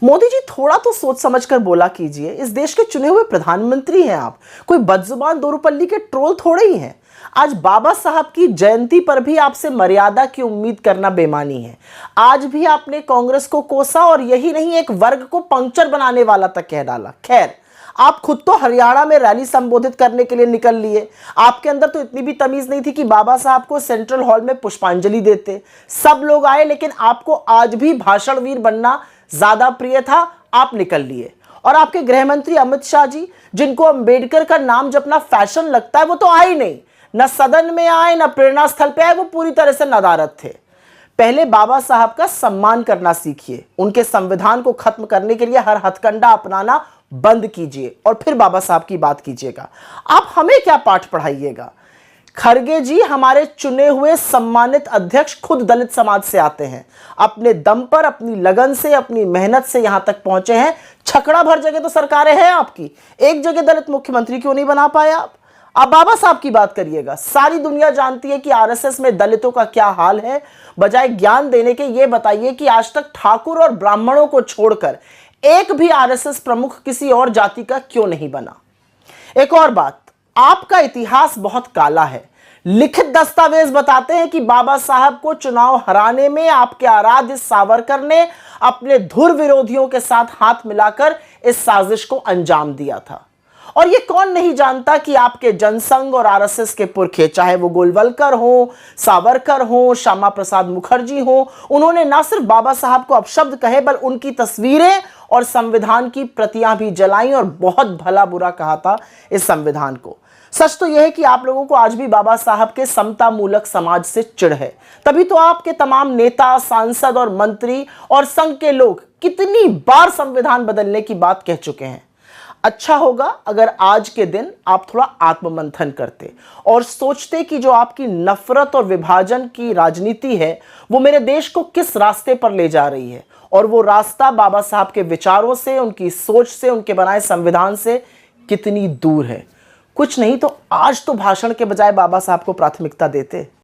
मोदी जी थोड़ा तो सोच समझकर बोला कीजिए। इस देश के चुने हुए प्रधानमंत्री हैं आप, कोई बदजुबान दोरूपल्ली के ट्रोल थोड़े ही हैं। आज बाबा साहब की जयंती पर भी आपसे मर्यादा की उम्मीद करना बेमानी है। आज भी आपने कांग्रेस को कोसा और यही नहीं, एक वर्ग को पंक्चर बनाने वाला तक कह डाला। खैर, आप खुद तो हरियाणा में रैली संबोधित करने के लिए निकल लिए। आपके अंदर तो इतनी भी तमीज नहीं थी कि बाबा साहब को सेंट्रल हॉल में पुष्पांजलि देते। सब लोग आए, लेकिन आपको आज भी भाषणवीर बनना ज्यादा प्रिय था। आप निकल लिए। और आपके गृह मंत्री अमित शाह जी, जिनको अंबेडकर का नाम जपना फैशन लगता है, वो तो आए नहीं। न सदन में आए, न प्रेरणा स्थल पे आए। वो पूरी तरह से नदारद थे। पहले बाबा साहब का सम्मान करना सीखिए। उनके संविधान को खत्म करने के लिए हर हथकंडा अपनाना बंद कीजिए और फिर बाबा साहब की बात कीजिएगा। आप हमें क्या पाठ पढ़ाइएगा? खरगे जी हमारे चुने हुए सम्मानित अध्यक्ष खुद दलित समाज से आते हैं। अपने दम पर, अपनी लगन से, अपनी मेहनत से यहां तक पहुंचे हैं। छकड़ा भर जगह तो सरकारें हैं आपकी, एक जगह दलित मुख्यमंत्री क्यों नहीं बना पाए आप? बाबा साहब की बात करिएगा। सारी दुनिया जानती है कि आरएसएस में दलितों का क्या हाल है। बजाय ज्ञान देने के ये बताइए कि आज तक ठाकुर और ब्राह्मणों को छोड़कर एक भी आरएसएस प्रमुख किसी और जाति का क्यों नहीं बना? एक और बात, आपका इतिहास बहुत काला है। लिखित दस्तावेज बताते हैं कि बाबा साहब को चुनाव हराने में आपके आराध्य सावरकर ने अपने धुर विरोधियों के साथ हाथ मिलाकर इस साजिश को अंजाम दिया था। और ये कौन नहीं जानता कि आपके जनसंघ और आरएसएस के पुरखे, चाहे वो गोलवलकर हो, सावरकर हो, श्यामा प्रसाद मुखर्जी हो, उन्होंने ना सिर्फ बाबा साहब को अपशब्द कहे, बल्कि उनकी तस्वीरें और संविधान की प्रतियां भी जलाई और बहुत भला बुरा कहा था इस संविधान को। सच तो यह है कि आप लोगों को आज भी बाबा साहब के समता मूलक समाज से चिढ़ है। तभी तो आपके तमाम नेता, सांसद और मंत्री और संघ के लोग कितनी बार संविधान बदलने की बात कह चुके हैं। अच्छा होगा अगर आज के दिन आप थोड़ा आत्ममंथन करते और सोचते कि जो आपकी नफरत और विभाजन की राजनीति है, वो मेरे देश को किस रास्ते पर ले जा रही है। और वो रास्ता बाबा साहब के विचारों से, उनकी सोच से, उनके बनाए संविधान से कितनी दूर है। कुछ नहीं तो आज तो भाषण के बजाय बाबा साहब को प्राथमिकता देते।